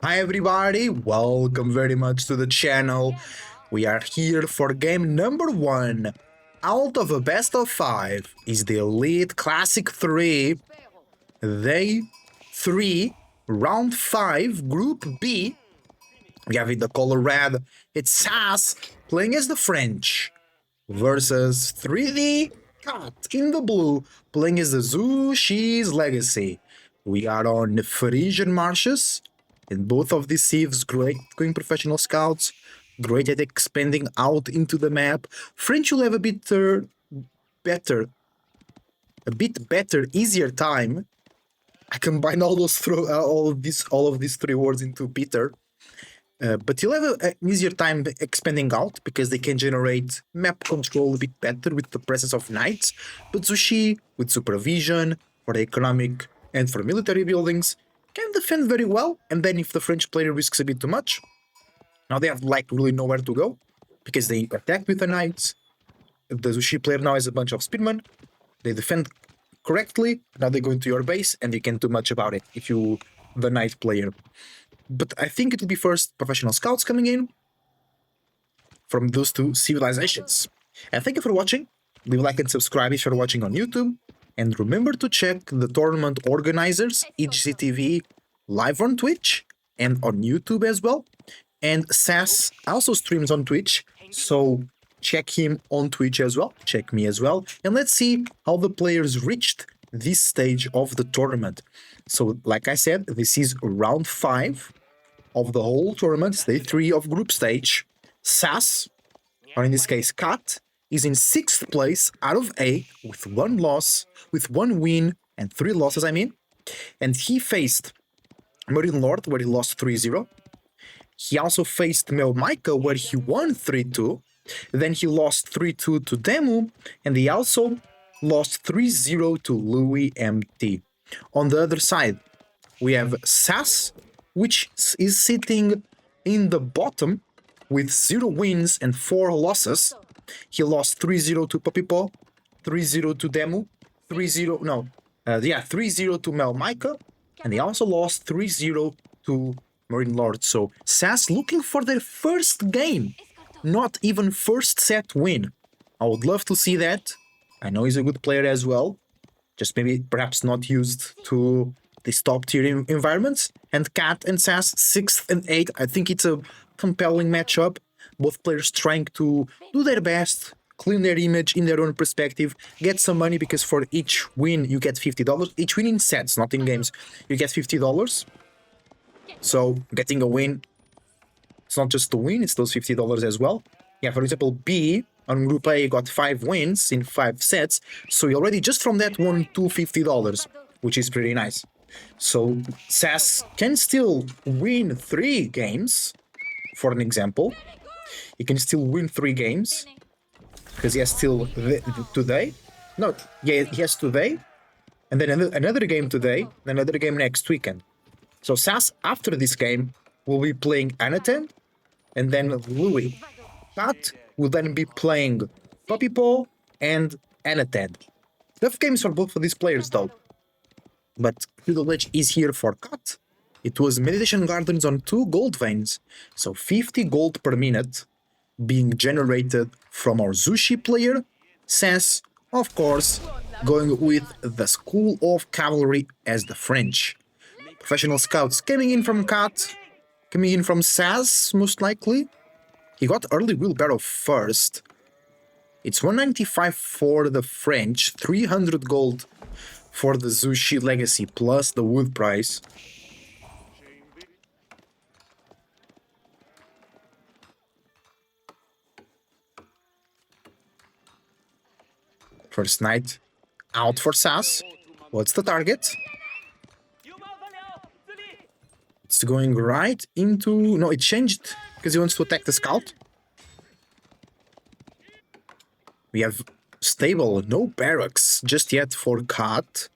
Hi everybody, welcome very much to the channel. We are here for game number 1 out of a best of 5 is the Elite Classic 3 Day 3 Round 5 Group B. We have in the color red, it's SAS playing as the French versus 3D Cat in the blue playing as the Zushi's Legacy. We are on the Frisian Marshes. And both of these civs, great going professional scouts, great at expanding out into the map. French will have a bit better, easier time. I combine all of these three words into Peter. But you'll have an easier time expanding out because they can generate map control a bit better with the presence of knights. But Zushi, with supervision for the economic and for military buildings, can defend very well. And then if the French player risks a bit too much, now they have like really nowhere to go because they attack with the knights. The Zushi player now has a bunch of speedmen. They defend correctly. Now they go into your base and you can't do much about it if you the knight player. But I think it will be first professional scouts coming in from those two civilizations. And thank you for watching. Leave a like and subscribe if you're watching on YouTube. And remember to check the tournament organizers, EGCTV, live on Twitch and on YouTube as well. And SAS also streams on Twitch, so check him on Twitch as well. Check me as well. And let's see how the players reached this stage of the tournament. So, like I said, this is round 5 of the whole tournament, day 3 of group stage. SAS, or in this case Cat, is in 6th place out of A with 1 loss, with 1 win and 3 losses, I mean. And he faced Marine Lord, where he lost 3-0. He also faced Melmaika, where he won 3-2. Then he lost 3-2 to Demu, and he also lost 3-0 to Louis MT. On the other side, we have SAS, which is sitting in the bottom with 0 wins and 4 losses. He lost 3-0 to Papipo, 3-0 to Demu, 3-0 to Melmaika, and he also lost 3-0 to Marine Lord. So SAS looking for their first game, not even first set win. I would love to see that. I know he's a good player as well, just maybe perhaps not used to these top tier environments. And Cat and SAS 6th and 8th, I think it's a compelling matchup. Both players trying to do their best, clean their image in their own perspective, get some money because for each win you get $50. Each win in sets, not in games, you get $50. So getting a win, it's not just the win, it's those $50 as well. Yeah, for example, B on Group A got 5 wins in 5 sets, so he already just from that won $250, which is pretty nice. So SAS can still win 3 games, for an example. He can still win 3 games, because he has still today. No, yeah, he has today, and then another game today, another game next weekend. So SAS, after this game, will be playing Anaten, and then Louis. Cat will then be playing Papipo and Anaten. Tough games for both of these players, though. But Feudal Age is here for Cat. It was Meditation Gardens on 2 gold veins, so 50 gold per minute being generated from our Zushi player. SAS, of course, going with the School of Cavalry as the French. Professional scouts coming in from Cat, coming in from SAS, most likely. He got early wheelbarrow first. It's 195 for the French, 300 gold for the Zushi Legacy, plus the wood price. First knight out for SAS. What's the target? It's going right into... No, it changed because he wants to attack the scout. We have stable, no barracks just yet for Cat.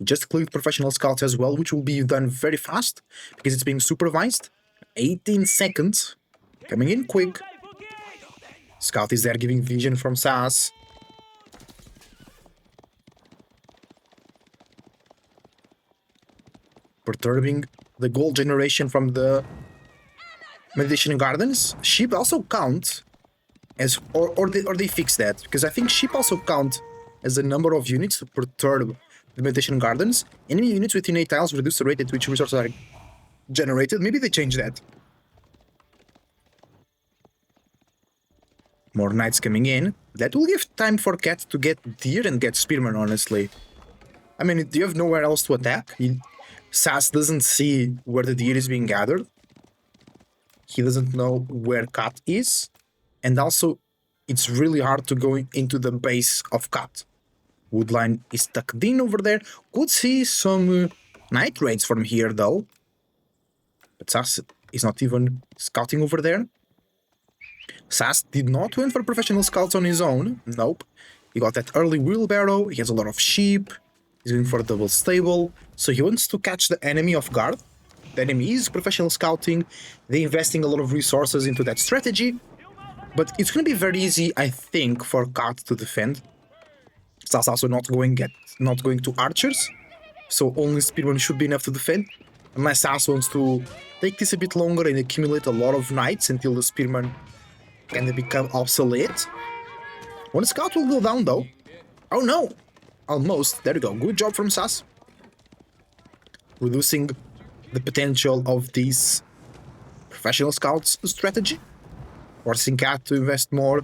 Just cleared professional scouts as well, which will be done very fast because it's being supervised. 18 seconds. Coming in quick. Scout is there giving vision from SAS. Perturbing the gold generation from the meditation gardens. Sheep also count as, or they fix that, because I think sheep also count as the number of units to perturb the meditation gardens. Enemy units within 8 tiles reduce the rate at which resources are generated. Maybe they change that. More knights coming in. That will give time for Cat to get deer and get spearmen, honestly. I mean, you have nowhere else to attack. Sass doesn't see where the deer is being gathered. He doesn't know where Cat is. And also, it's really hard to go into the base of Cat. Woodline is tucked in over there. Could see some night raids from here, though. But Sass is not even scouting over there. Sass did not went for professional scouts on his own. Nope. He got that early wheelbarrow. He has a lot of sheep. He's going for a double stable. So he wants to catch the enemy off guard. The enemy is professional scouting. They're investing a lot of resources into that strategy. But it's going to be very easy, I think, for Cat to defend. Sass also not going to archers. So only spearmen should be enough to defend. Unless Sass wants to take this a bit longer and accumulate a lot of knights until the spearmen can become obsolete. One scout will go down though. Oh no! Almost. There we go. Good job from Sass. Reducing the potential of this professional scouts strategy. Forcing Cat to invest more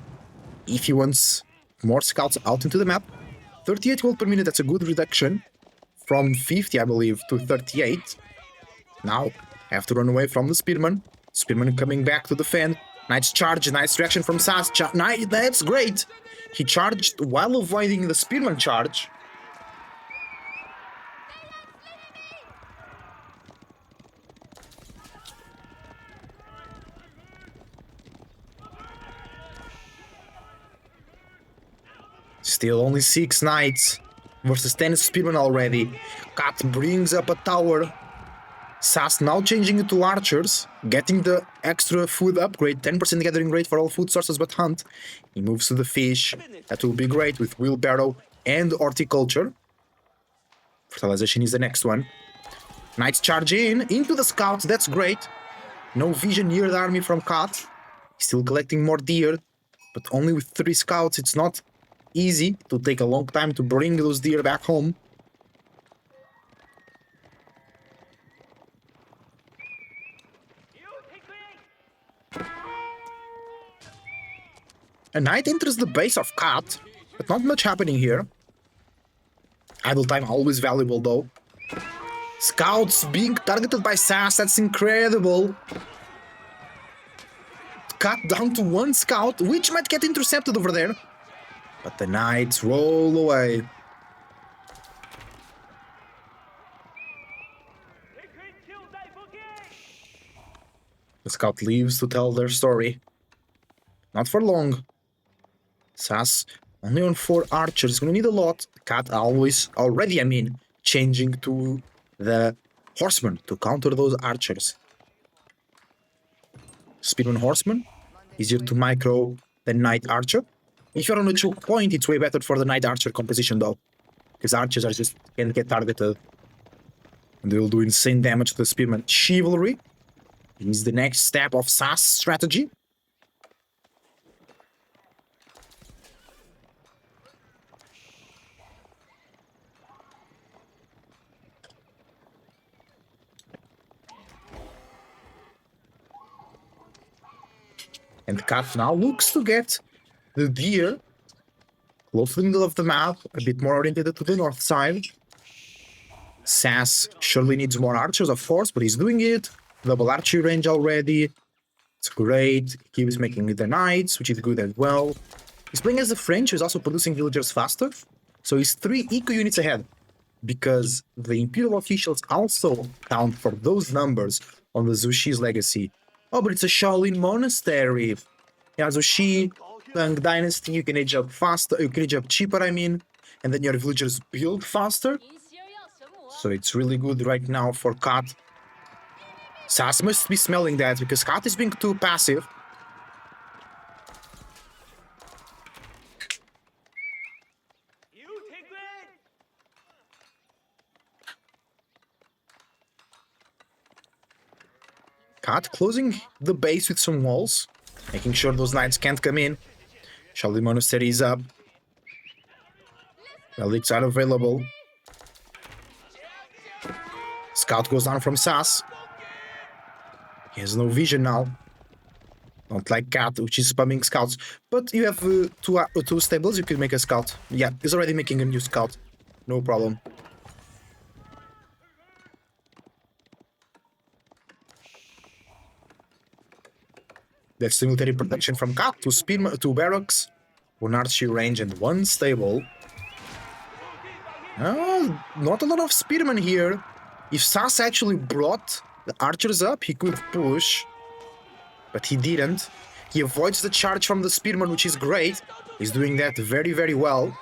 if he wants more scouts out into the map. 38 gold per minute, that's a good reduction. From 50, I believe, to 38. Now, I have to run away from the spearman. Spearman coming back to defend. Nice charge, nice reaction from Sass. That's great! He charged while avoiding the spearman charge. Still only 6 knights versus 10 spearmen already. Cat brings up a tower. Sass now changing it to archers, getting the extra food upgrade, 10% gathering rate for all food sources but hunt. He moves to the fish. That will be great with wheelbarrow and horticulture. Fertilization is the next one. Knights charge in, into the scouts, that's great. No vision near the army from Cat. Still collecting more deer, but only with 3 scouts, it's not easy. To take a long time to bring those deer back home. A knight enters the base of Cat, but not much happening here. Idle time always valuable though. Scouts being targeted by Sass, that's incredible. Cat down to 1 scout, which might get intercepted over there. But the knights roll away. The scout leaves to tell their story. Not for long. Sass only on 4 archers, gonna need a lot. Cat already, changing to the horseman to counter those archers. Spearman horseman, easier to micro than knight archer. If you're on a choke point, it's way better for the knight archer composition though, because archers are just can't get targeted. And they will do insane damage to the spearman. Chivalry is the next step of Sass strategy. And Cat now looks to get the deer close to the middle of the map, a bit more oriented to the north side. Sass surely needs more archers, of course, but he's doing it. Double archery range already. It's great. He keeps making the knights, which is good as well. He's playing as the French, who's also producing villagers faster. So he's 3 eco units ahead. Because the Imperial officials also count for those numbers on the Zushi's legacy. Oh, but it's a Shaolin monastery. Yeah, Zushi, Tang Dynasty, you can age up faster, you can age up cheaper, and then your villagers build faster. So it's really good right now for Cat. Sass must be smelling that, because Cat is being too passive. Cat closing the base with some walls, making sure those knights can't come in. Shaolin Monastery is up. Relics are available. Scout goes down from Sass. He has no vision now. Not like Cat, which is spamming scouts. But you have two stables, you can make a scout. Yeah, he's already making a new scout. No problem. That's the military protection from Cat, two barracks, one archery range, and one stable. Not a lot of spearmen here. If Sass actually brought the archers up, he could push. But he didn't. He avoids the charge from the spearmen, which is great. He's doing that very, very well.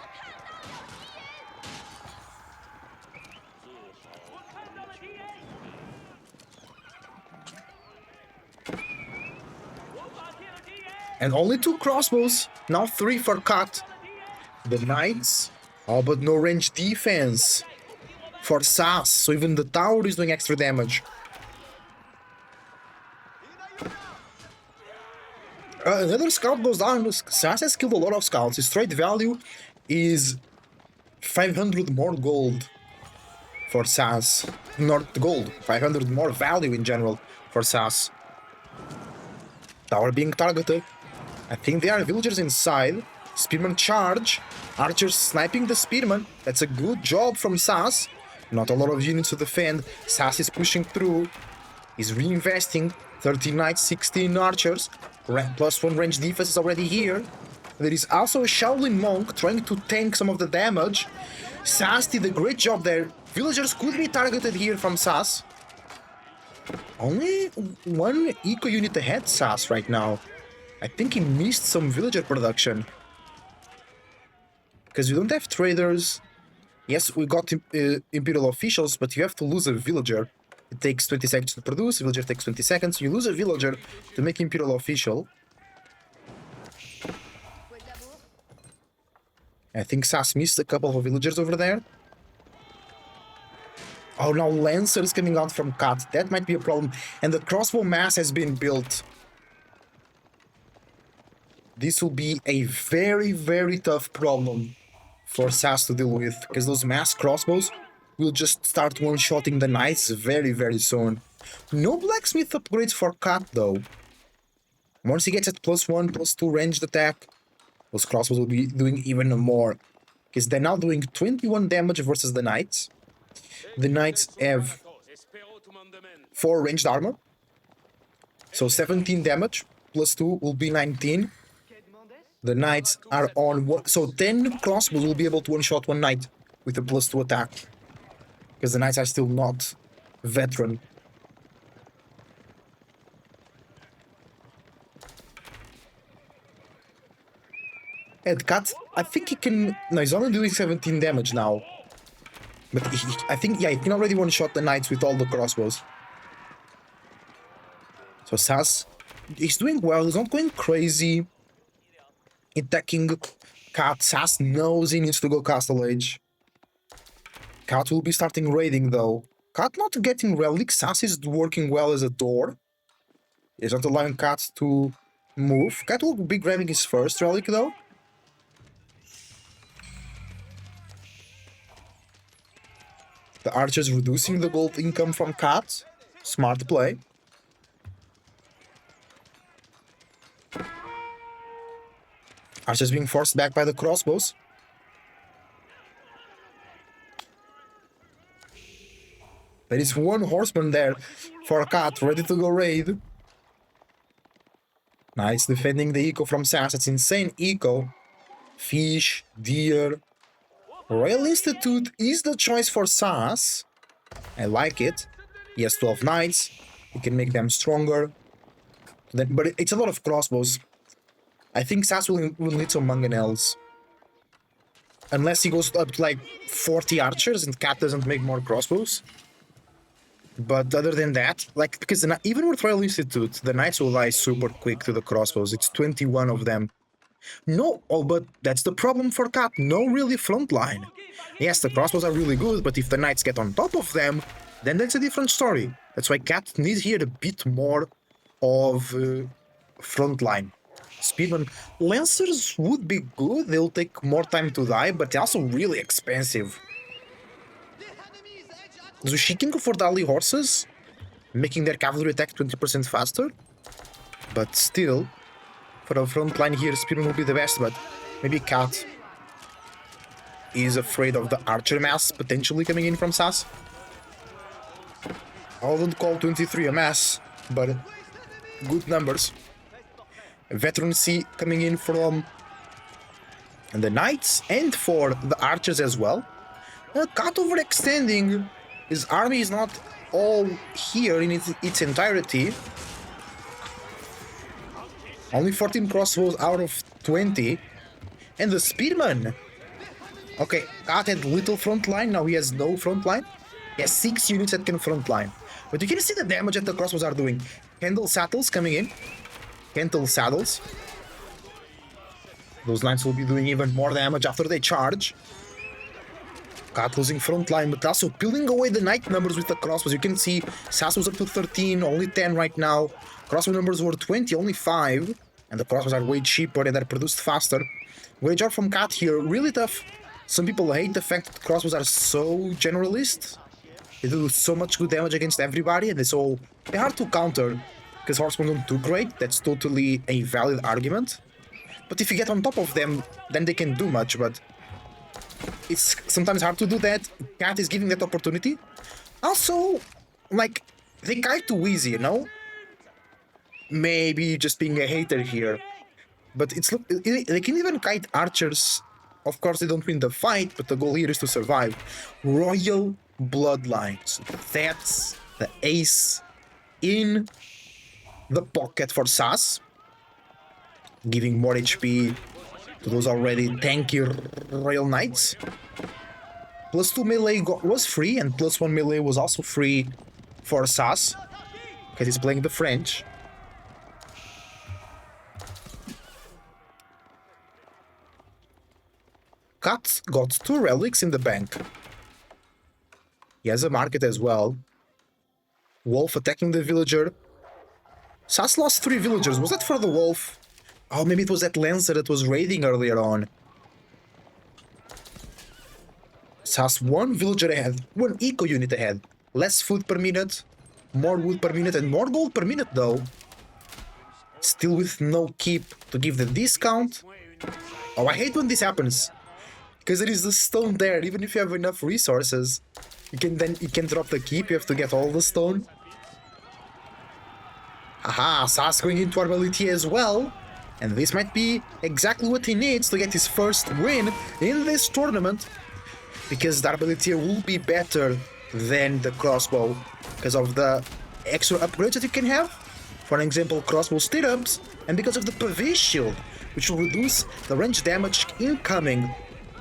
And only 2 crossbows. Now 3 for Cat. The knights. Oh, but no range defense for Sass. So even the tower is doing extra damage. Another scout goes down. Sass has killed a lot of scouts. His trade value is 500 more gold for Sass. Not gold, 500 more value in general for Sass. Tower being targeted. I think there are villagers inside. Spearman charge. Archers sniping the spearman. That's a good job from Sass. Not a lot of units to defend. Sass is pushing through. He's reinvesting. 13 knights, 16 archers. Plus 1 range defense is already here. There is also a Shaolin monk trying to tank some of the damage. Sass did a great job there. Villagers could be targeted here from Sass. Only 1 eco unit ahead Sass right now. I think he missed some villager production. Because you don't have traders. Yes, we got Imperial officials, but you have to lose a villager. It takes 20 seconds to produce, a villager takes 20 seconds. You lose a villager to make Imperial official. I think Sass missed a couple of villagers over there. Oh, now Lancer is coming out from Cat. That might be a problem. And the crossbow mass has been built. This will be a very, very tough problem for Sass to deal with. Because those mass crossbows will just start one-shotting the knights very, very soon. No blacksmith upgrades for Cat though. Once he gets at +1, +2 ranged attack, those crossbows will be doing even more. Because they're now doing 21 damage versus the knights. The knights have 4 ranged armor. So 17 damage, +2 will be 19. The knights are on one, so 10 crossbows will be able to one-shot 1 knight with a +2 attack. Because the knights are still not veteran. Ed Cat, I think he can... No, he's only doing 17 damage now. But I think, yeah, he can already one-shot the knights with all the crossbows. So Sass, he's doing well, he's not going crazy. Attacking Cat. Sass knows he needs to go Castle Age. Cat will be starting raiding though. Cat not getting relics. Sass is working well as a door. He's not allowing Cat to move. Cat will be grabbing his first relic though. The archers reducing the gold income from Cat. Smart play. Archers being forced back by the crossbows. There is 1 horseman there for Cat, ready to go raid. Nice defending the eco from Sass. It's insane eco. Fish, deer. Royal Institute is the choice for Sass. I like it. He has 12 knights. He can make them stronger. But it's a lot of crossbows. I think Sass will need some mangonels. Unless he goes up to like 40 archers and Cat doesn't make more crossbows. But other than that, like, because even with Royal Institute, the knights will lie super quick to the crossbows. It's 21 of them. No, oh, but that's the problem for Cat. No really frontline. Yes, the crossbows are really good, but if the knights get on top of them, then that's a different story. That's why Cat needs here a bit more of front line. Speedman Lancers would be good, they'll take more time to die, but they're also really expensive. Zushi can go for Dali horses, making their cavalry attack 20% faster. But still, for a front line here, Speedman will be the best, but maybe Cat is afraid of the archer mass potentially coming in from SAS. I wouldn't call 23 a mass, but good numbers. Veteran C coming in from the knights and for the archers as well. Cat overextending. His army is not all here in its entirety. Only 14 crossbows out of 20. And the spearman. Okay, Cat had little front line, now he has no front line. He has 6 units that can front line. But you can see the damage that the crossbows are doing. Kendall saddles coming in. Kendall saddles. Those knights will be doing even more damage after they charge. Cat losing front line, but also peeling away the knight numbers with the crossbows. You can see SAS was up to 13, only 10 right now. Crossbow numbers were 20, only 5. And the crossbows are way cheaper and are produced faster. Great job from Cat here, really tough. Some people hate the fact that crossbows are so generalist. They do so much good damage against everybody, and they're hard to counter because horsemen don't do great. That's totally a valid argument. But if you get on top of them, then they can do much, but it's sometimes hard to do that. Cat is giving that opportunity. Also, like, they kite too easy, you know? Maybe just being a hater here. But they can even kite archers. Of course, they don't win the fight, but the goal here is to survive. Royal Bloodlines. That's the ace in the pocket for SAS. Giving more HP to those already tanky Royal Knights. +2 melee was free, and +1 melee was also free for SAS, because he's playing the French. Cat got 2 relics in the bank. He has a market as well. Wolf attacking the villager. SAS lost 3 villagers. Was that for the wolf? Oh, maybe it was that Lancer that was raiding earlier on. SAS 1 villager ahead, 1 eco unit ahead. Less food per minute, more wood per minute, and more gold per minute though. Still with no keep to give the discount. Oh, I hate when this happens. Because there is the stone there, even if you have enough resources. You can drop the keep, you have to get all the stone. Aha, SAS going into Arbalitier as well. And this might be exactly what he needs to get his first win in this tournament. Because the Arbalitier will be better than the crossbow because of the extra upgrades that you can have. For example, crossbow stirrups, and because of the Pavee shield, which will reduce the range damage incoming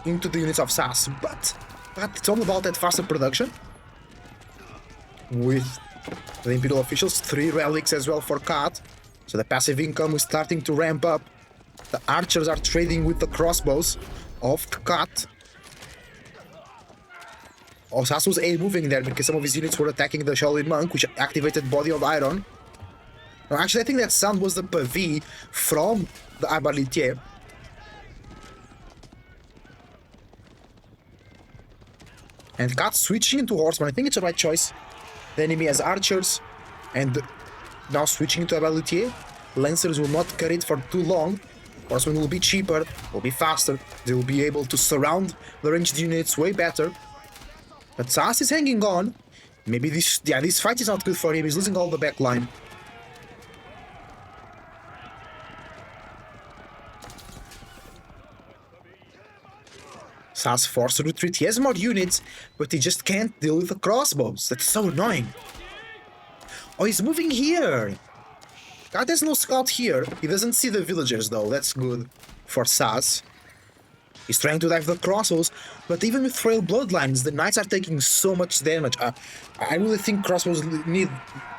into the units of SAS. But it's all about that faster production. With the Imperial officials, 3 relics as well for Cat. So the passive income is starting to ramp up. The archers are trading with the crossbows of the Cat. Oh, SAS was A moving there because some of his units were attacking the Shaolin Monk, which activated Body of Iron. No, actually, I think that sound was the Pavee from the Arbalitier. And Cat switching into Horseman, I think it's the right choice. The enemy has archers, and now switching into Arbalitier. Lancers will not cut it for too long. Horsemen will be cheaper, will be faster. They will be able to surround the ranged units way better. But SAS is hanging on. Maybe this fight is not good for him. He's losing all the back line. SAS forced to retreat. He has more units, but he just can't deal with the crossbows. That's so annoying. Oh, he's moving here. God has no scout here. He doesn't see the villagers though. That's good for SAS. He's trying to dive the crossbows, but even with frail bloodlines, the knights are taking so much damage. I really think crossbows need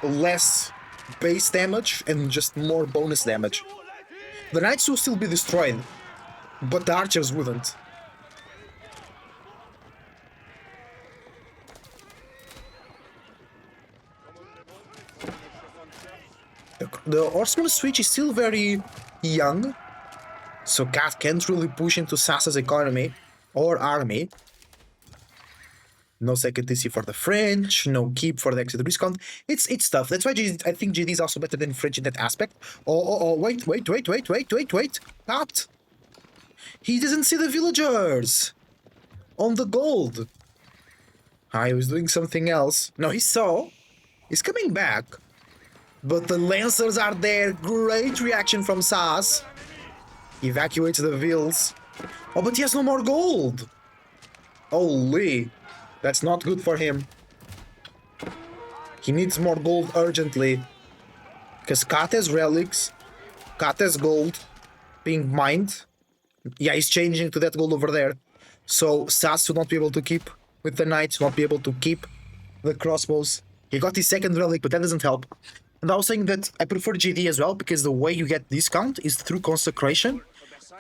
less base damage and just more bonus damage. The knights will still be destroyed, but the archers wouldn't. the Horseman switch is still very young, so Cat can't really push into Sass's economy or army. No second TC for the French, no keep for the exit discount. It's tough. That's why I think GD is also better than French in that aspect. Oh, wait. Cat! He doesn't see the villagers! On the gold! He was doing something else. No, he saw. He's coming back. But the Lancers are there. Great reaction from Sass. Evacuates the vills. Oh, but he has no more gold! Holy! That's not good for him. He needs more gold urgently. Because Cat has relics. Cat has gold being mined. Yeah, he's changing to that gold over there. So Sass will not be able to keep with the knights, not be able to keep the crossbows. He got his second relic, but that doesn't help. And I was saying that I prefer GD as well, because the way you get discount is through consecration.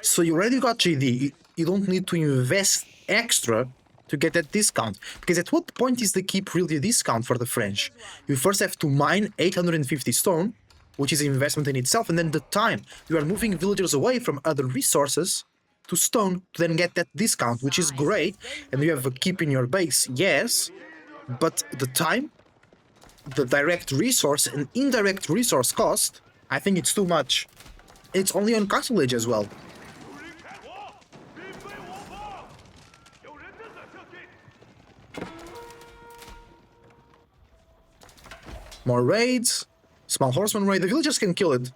So you already got GD. You don't need to invest extra to get that discount. Because at what point is the keep really a discount for the French? You first have to mine 850 stone, which is an investment in itself, and then the time. You are moving villagers away from other resources to stone to then get that discount, which is great. And you have a keep in your base, yes, but the time, the direct resource and indirect resource cost, I think it's too much. It's only on Castle Age as well. More raids. Small horseman raid. The villagers can kill it.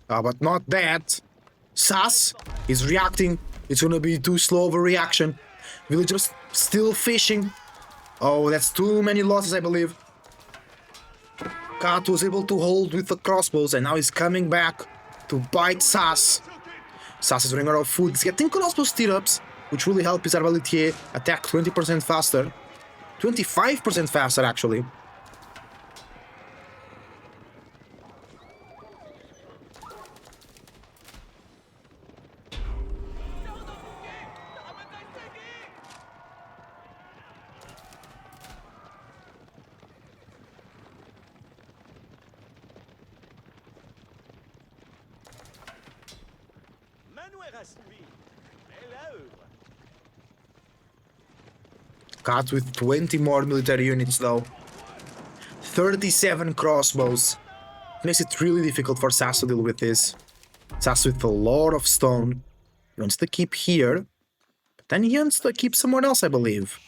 But not that. Sass is reacting. It's gonna be too slow of a reaction. Villagers still fishing. Oh, that's too many losses, I believe. Cat was able to hold with the crossbows, and now he's coming back to bite Sass. Sass is running out of food. He's getting crossbow stirrups, which really help his Arbaletier attack 20% faster. 25% faster, actually. Cat with 20 more military units though. 37 crossbows. Makes it really difficult for Sass to deal with this. Sass with a lot of stone. He wants to keep here. But then he wants to keep somewhere else, I believe.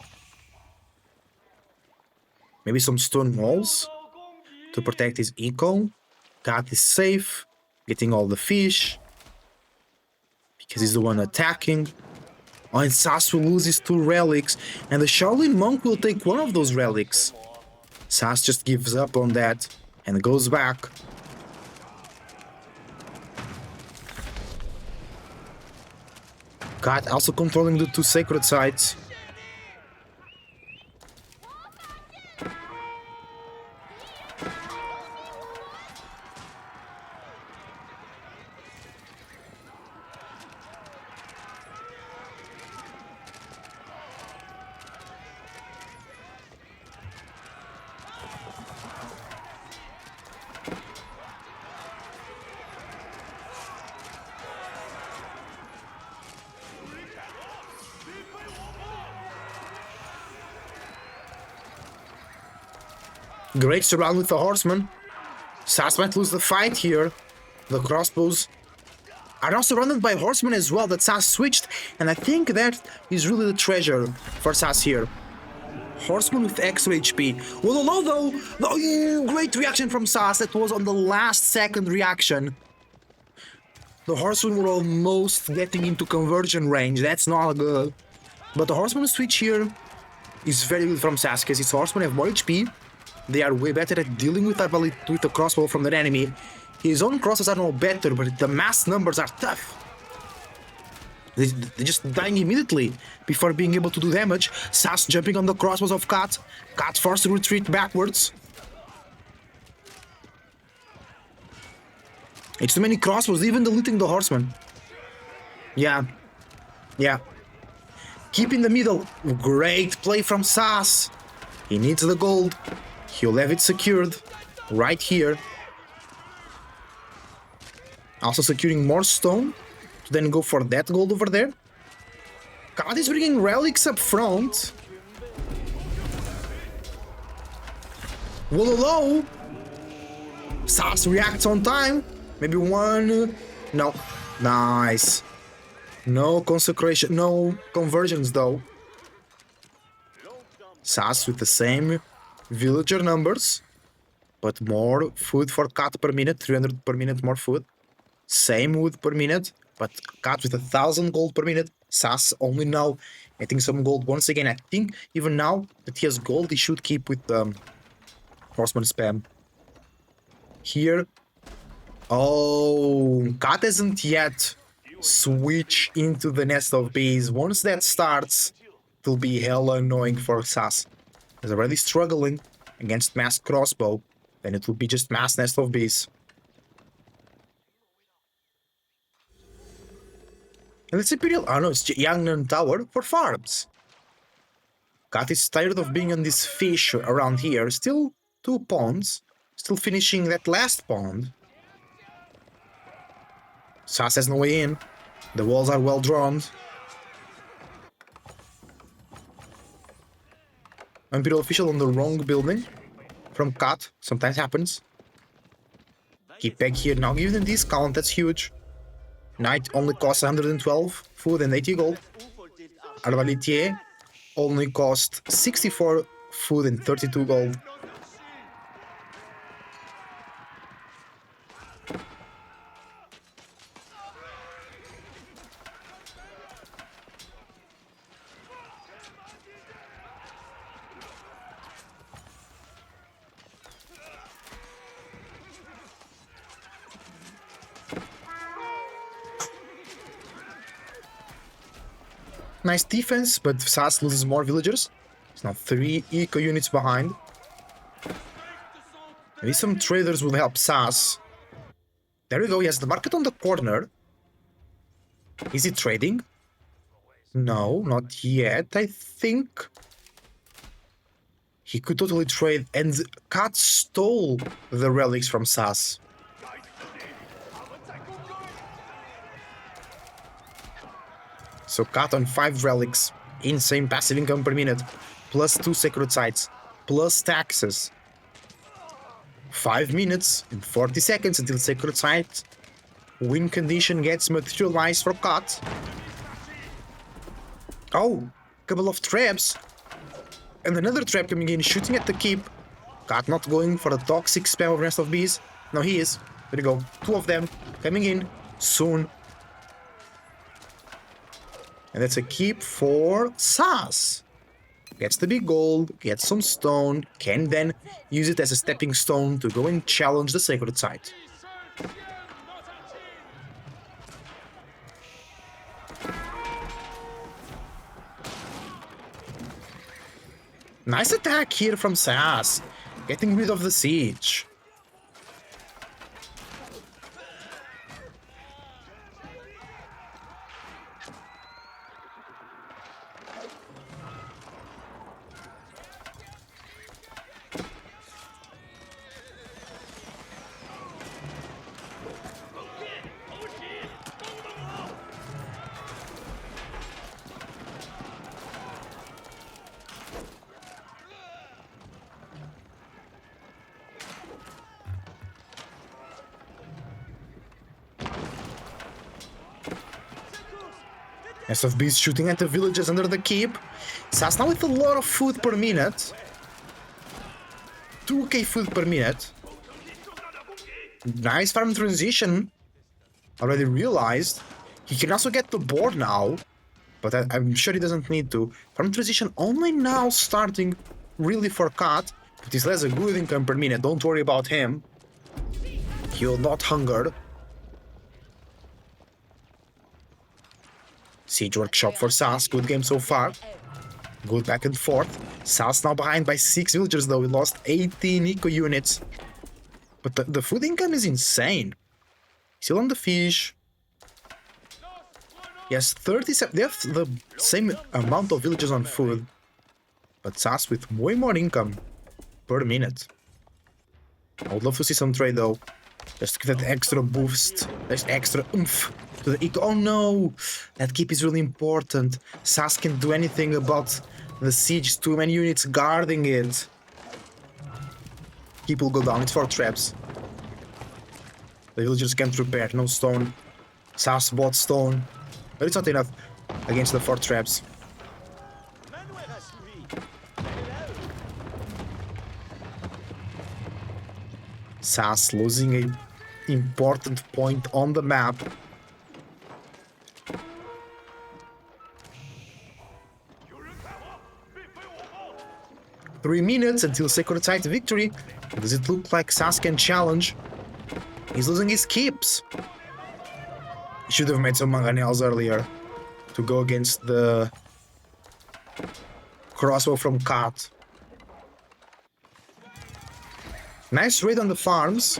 Maybe some stone walls to protect his eco. Cat is safe. Getting all the fish. Because he's the one attacking. Oh, and Sass will lose his 2 relics, and the Shaolin monk will take one of those relics. Sass just gives up on that, and goes back. Cat also controlling the 2 sacred sites. Great surround with the horseman. Sass might lose the fight here. The crossbows are now surrounded by horsemen as well that Sass switched, and I think that is really the treasure for Sass here. Horseman with extra HP. Well, no, though. No, great reaction from Sass. That was on the last second reaction. The horsemen were almost getting into conversion range. That's not good. But the horseman switch here is very good from Sass because his horsemen have more HP. They are way better at dealing with the crossbow from their enemy. His own crosses are no better, but the mass numbers are tough. They're just dying immediately before being able to do damage. Sass jumping on the crossbows of Cat. Cat forced to retreat backwards. It's too many crossbows, even deleting the horseman. Yeah. Keep in the middle. Great play from Sass. He needs the gold. He'll have it secured right here. Also securing more stone to then go for that gold over there. God is bringing relics up front. Whoa. SAS reacts on time. Maybe one. No. Nice. No consecration. No conversions though. SAS with the same villager numbers, but more food for cat per minute. 300 per minute more food. Same wood per minute, but cat with 1,000 gold per minute. SAS only now getting some gold once again. I think even now that he has gold, he should keep with horseman spam. Here. Oh, cat hasn't yet switched into the nest of bees. Once that starts, it'll be hella annoying for SAS. He's already struggling against mass crossbow. Then it will be just mass nest of bees. And it's Imperial. Oh no, it's Yangnan Tower for farms. Cat is tired of being on this fish around here. Still 2 ponds. Still finishing that last pond. SAS has no way in. The walls are well drawn. Imperial official on the wrong building. From Cat. Sometimes happens. Keep back here. Now give them discount. That's huge. Knight only costs 112 food and 80 gold. Arbaletier only cost 64 food and 32 gold. Nice defense, but SAS loses more villagers. It's now 3 eco units behind. Maybe some traders will help SAS. There we go, he has the market on the corner. Is he trading? No, not yet, I think. He could totally trade, and Cat stole the relics from SAS. So Cat on 5 relics, insane passive income per minute, plus 2 sacred sites, plus taxes. 5 minutes and 40 seconds until sacred site win condition gets materialized for Cat. Oh, couple of traps. And another trap coming in, shooting at the keep. Cat not going for the toxic spam of Nest of Bees. No, he is. There we go. 2 of them coming in soon. And that's a keep for SAS. Gets the big gold, gets some stone, can then use it as a stepping stone to go and challenge the sacred site. Nice attack here from SAS, getting rid of the siege. Nest of Bees shooting at the villagers under the keep. SAS now with a lot of food per minute. 2k food per minute. Nice farm transition. Already realized. He can also get the board now. But I'm sure he doesn't need to. Farm transition only now starting really for Cat. But he still has a good income per minute. Don't worry about him. He'll not hunger. Siege Workshop for SAS, good game so far. Good back and forth. SAS now behind by 6 villagers though, we lost 18 eco units. But the food income is insane. Still on the fish. Yes, 37, they have the same amount of villagers on food. But SAS with way more income per minute. I would love to see some trade though. Just to give that extra boost, that extra oomph to the eco. Oh no! That keep is really important. SAS can't do anything about the siege. Too many units guarding it. Keep will go down. It's 4 traps. The villagers can't repair. No stone. SAS bought stone. But it's not enough against the 4 traps. SAS losing a important point on the map. Three minutes until Sacred Site victory. Does it look like SAS can challenge? He's losing his keeps. He should have made some mangonels earlier to go against the crossbow from Kat. Nice raid on the farms,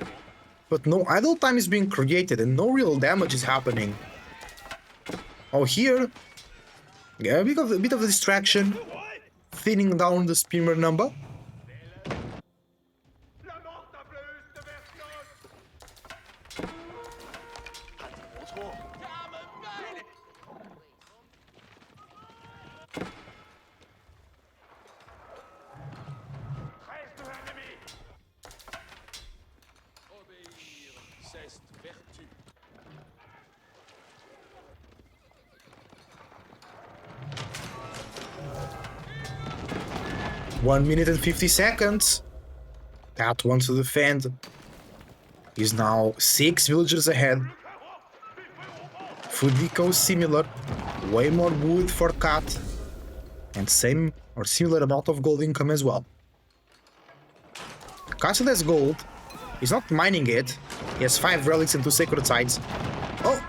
but no idle time is being created and no real damage is happening. Oh, here, yeah, a bit of a distraction, thinning down the spearman number. vertu. 1 minute and 50 seconds. That wants to defend. He's now 6 villagers ahead. Food deco similar. Way more wood for Kat. And same or similar amount of gold income as well. Kat still has gold. He's not mining it. He has 5 relics and 2 sacred sites. Oh,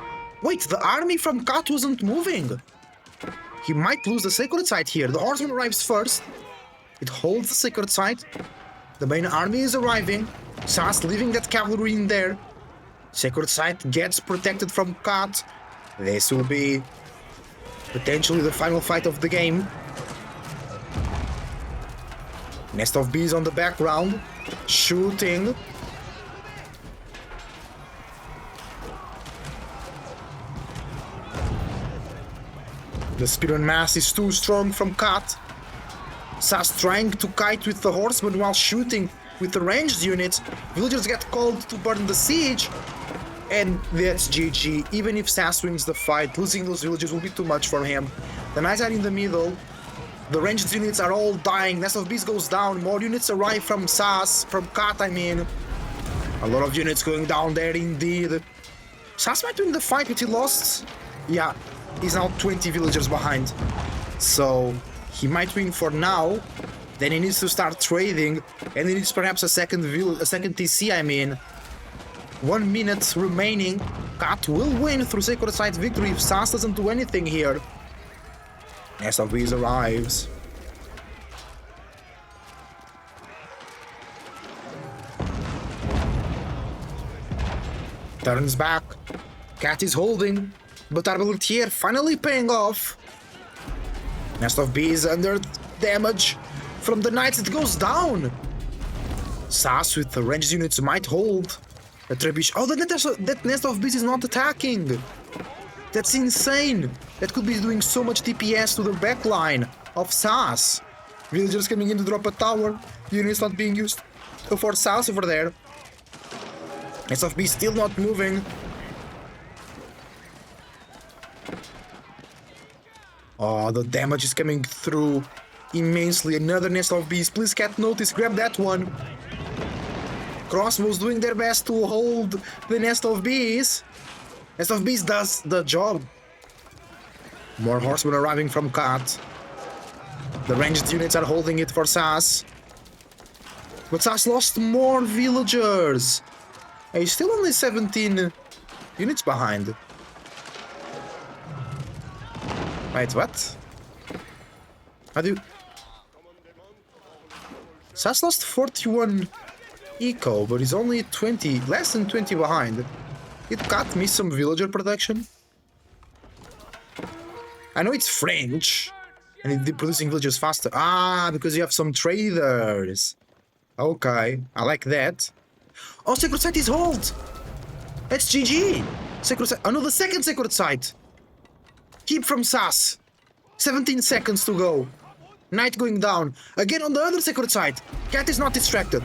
wait, the army from Kat wasn't moving. He might lose the sacred site here. The horseman arrives first. It holds the sacred site. The main army is arriving. SAS leaving that cavalry in there. Sacred site gets protected from Kat. This will be potentially the final fight of the game. Nest of bees on the background. Shooting. The Spear Mass is too strong from Kat. SAS trying to kite with the horseman while shooting with the ranged units. Villagers get called to burn the siege. And that's GG. Even if SAS wins the fight, losing those villagers will be too much for him. The knights are in the middle. The ranged units are all dying. Nest of Bees goes down. More units arrive from SAS, from Kat, I mean. A lot of units going down there indeed. SAS might win the fight, but he lost. Yeah, he's now 20 villagers behind. So he might win for now. Then he needs to start trading, and he needs perhaps a second TC, I mean. 1 minute remaining. Kat will win through Sacred Site victory if SAS doesn't do anything here. Nest of Bees arrives. Turns back. Kat is holding, but Arbaletier finally paying off. Nest of Bees under damage from the knights. It goes down. SAS with the ranged units might hold. A trebuchet. Oh, that Nest of Bees is not attacking. That's insane. That could be doing so much DPS to the backline of SAS. Villagers coming in to drop a tower. Units not being used for SAS over there. Nest of Bees still not moving. Oh, the damage is coming through immensely. Another Nest of Bees. Please, Cat, notice. Grab that one. Crossbows doing their best to hold the Nest of Bees. Nest of Bees does the job. More horsemen arriving from Kat. The ranged units are holding it for SAS. But SAS lost more villagers. He's still only 17 units behind. Wait, what? How do you... SAS lost 41 eco, but he's only 20, less than 20 behind. Did Kat miss some villager protection? I know it's French, and it's producing villagers faster. Ah, because you have some traders. Okay, I like that. Oh, Sacred Site is hold! That's GG! Sacred Site. Another second Sacred Site! Keep from SAS. 17 seconds to go. Knight going down. Again on the other Sacred Site. Cat is not distracted.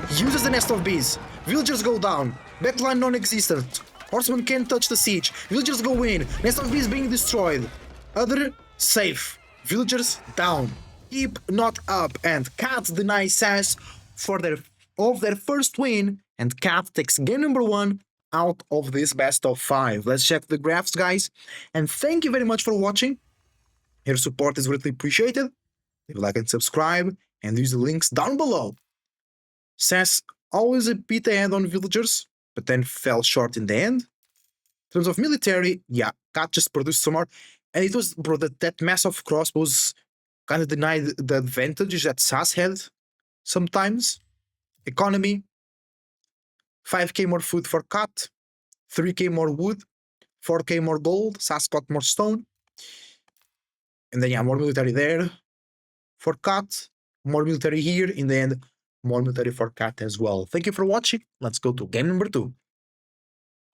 Uses the Nest of Bees. Villagers go down. Backline non-existent. Horseman can't touch the siege. Villagers go in. Nest of Bees being destroyed. Other safe. Villagers down. Keep not up. And Cat denies SAS for their first win. And Cat takes game number 1 out of this best of 5. Let's check the graphs, guys. And thank you very much for watching. Your support is greatly appreciated. Leave a like and subscribe, and use the links down below. SAS always a bit ahead on villagers, but then fell short in the end. In terms of military, yeah, Cat just produced some more, and it was, bro, that massive crossbows kind of denied the advantage that SAS had sometimes. Economy, 5k more food for Cat, 3k more wood, 4k more gold, SAS got more stone. And then, yeah, more military there for Cat, more military here. In the end, more military for Cat as well. Thank you for watching. Let's go to game number 2.